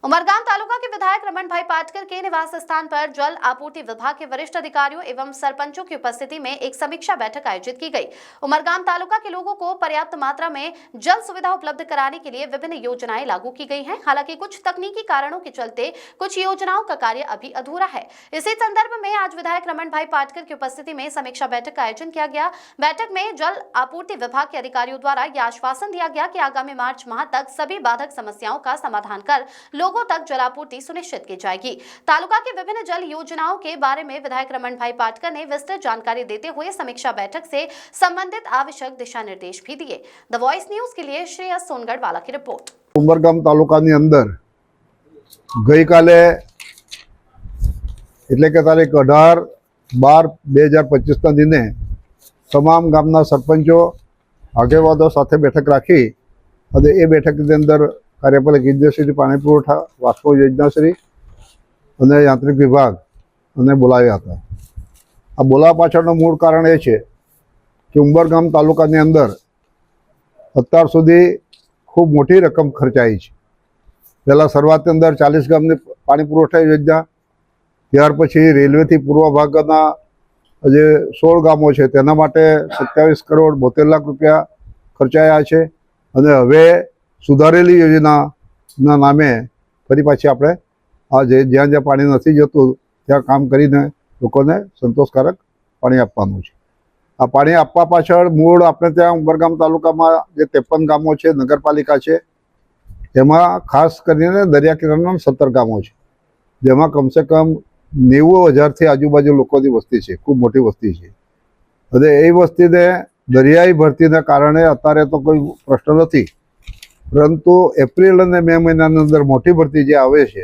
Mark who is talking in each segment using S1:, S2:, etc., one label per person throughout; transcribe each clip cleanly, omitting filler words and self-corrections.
S1: उमरगाम तालुका के विधायक रमन भाई पाटकर के निवास स्थान पर जल आपूर्ति विभाग के वरिष्ठ अधिकारियों एवं सरपंचों की उपस्थिति में एक समीक्षा बैठक आयोजित की गई। उमरगाम तालुका के लोगों को पर्याप्त मात्रा में जल सुविधा उपलब्ध कराने के लिए विभिन्न योजनाएं लागू की गई हैं। हालांकि कुछ तकनीकी कारणों के चलते कुछ योजनाओं का कार्य अभी अधूरा है। इसी संदर्भ में आज विधायक रमन भाई पाटकर की उपस्थिति में समीक्षा बैठक का आयोजन किया गया। बैठक में जल आपूर्ति विभाग के अधिकारियों द्वारा यह आश्वासन दिया गया कि आगामी मार्च माह तक सभी बाधक समस्याओं का समाधान कर लोगों तक जलापूर्ति सुनिश्चित की जाएगी। तालुका के विभिन्न जल योजनाओं के बारे में विधायक रमन भाई पाटकर ने विस्तृत जानकारी देते हुए समीक्षा बैठक से संबंधित आवश्यक दिशा निर्देश भी दिए। द वॉइस न्यूज के लिए श्रेयस सोनगढ़वाला की रिपोर्ट।
S2: उमरगाम तालुकानी अंदर गई काले એટલે કે તારીખ 18/12/2025 ના દિને તમામ ગામના સરપંચો આગેવાનો સાથે બેઠક રાખી અને એ બેઠકની અંદર કાર્યપાલક ઇજનેરશ્રી પાણી પુરવઠા વાસ્કો યોજનાશ્રી અને યાંત્રિક વિભાગ અને બોલાવ્યા હતા। આ બોલાવા પાછળનું મૂળ કારણ એ છે કે ઉમરગામ તાલુકાની અંદર અત્યાર સુધી ખૂબ મોટી રકમ ખર્ચાઈ છે। પહેલાં શરૂઆતની અંદર 40 ગામની પાણી પુરવઠા યોજના, ત્યાર પછી રેલવેથી પૂર્વ ભાગના જે 16 ગામો છે તેના માટે 27 કરોડ 72 લાખ રૂપિયા ખર્ચાયા છે અને હવે સુધારેલી યોજનાના નામે ફરી પાછી આપણે આ જ્યાં જ્યાં પાણી નથી જતું ત્યાં કામ કરીને લોકોને સંતોષકારક પાણી આપવાનું છે। આ પાણી આપવા પાછળ મૂળ આપણે ત્યાં ઉમરગામ તાલુકામાં જે 53 ગામો છે, નગરપાલિકા છે, એમાં ખાસ કરીને દરિયા કિનારાના 17 ગામો છે, જેમાં કમસે કમ 90,000થી આજુબાજુ લોકોની વસ્તી છે। ખૂબ મોટી વસ્તી છે અને એ વસ્તીને દરિયાઈ ભરતીના કારણે અત્યારે તો કોઈ પ્રશ્ન નથી, પરંતુ એપ્રિલ અને મે મહિનાની અંદર મોટી ભરતી જે આવે છે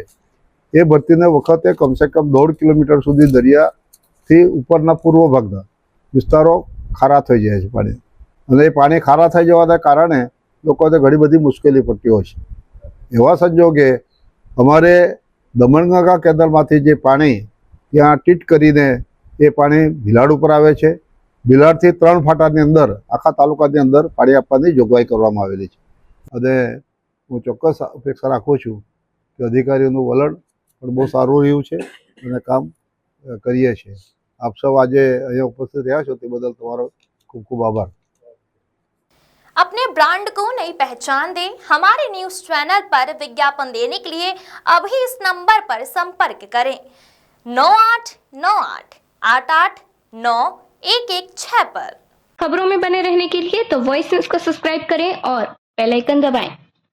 S2: એ ભરતીને વખતે કમસે કમ 1.5 કિલોમીટર સુધી દરિયાથી ઉપરના પૂર્વ ભાગના વિસ્તારો ખારા થઈ જાય છે પાણી, અને એ પાણી ખારા થઈ જવાના કારણે લોકોને ઘણી બધી મુશ્કેલી પડતી હોય છે। એવા સંજોગે અમારે દમણગંગા કેનાલમાંથી જે પાણી ત્યાં ટ્રીટ કરીને એ પાણી ભીલાડ ઉપર આવે છે। ભીલાડથી 3 ફાટાની અંદર આખા તાલુકાની અંદર પાણી આપવાની જોગવાઈ કરવામાં આવેલી છે અને હું ચોક્કસ અપેક્ષા રાખું છું કે અધિકારીઓનું વલણ પણ બહુ સારું રહ્યું છે અને કામ કરીએ છીએ। આપ સૌ આજે અહીંયા ઉપસ્થિત રહ્યા છો તે બદલ તમારો ખૂબ ખૂબ આભાર।
S3: अपने ब्रांड को नई पहचान दें। हमारे न्यूज चैनल पर विज्ञापन देने के लिए अभी इस नंबर पर संपर्क करें 9898889116 पर।
S4: खबरों में बने रहने के लिए तो वॉइस न्यूज को सब्सक्राइब करें और बेल आइकन दबाएं।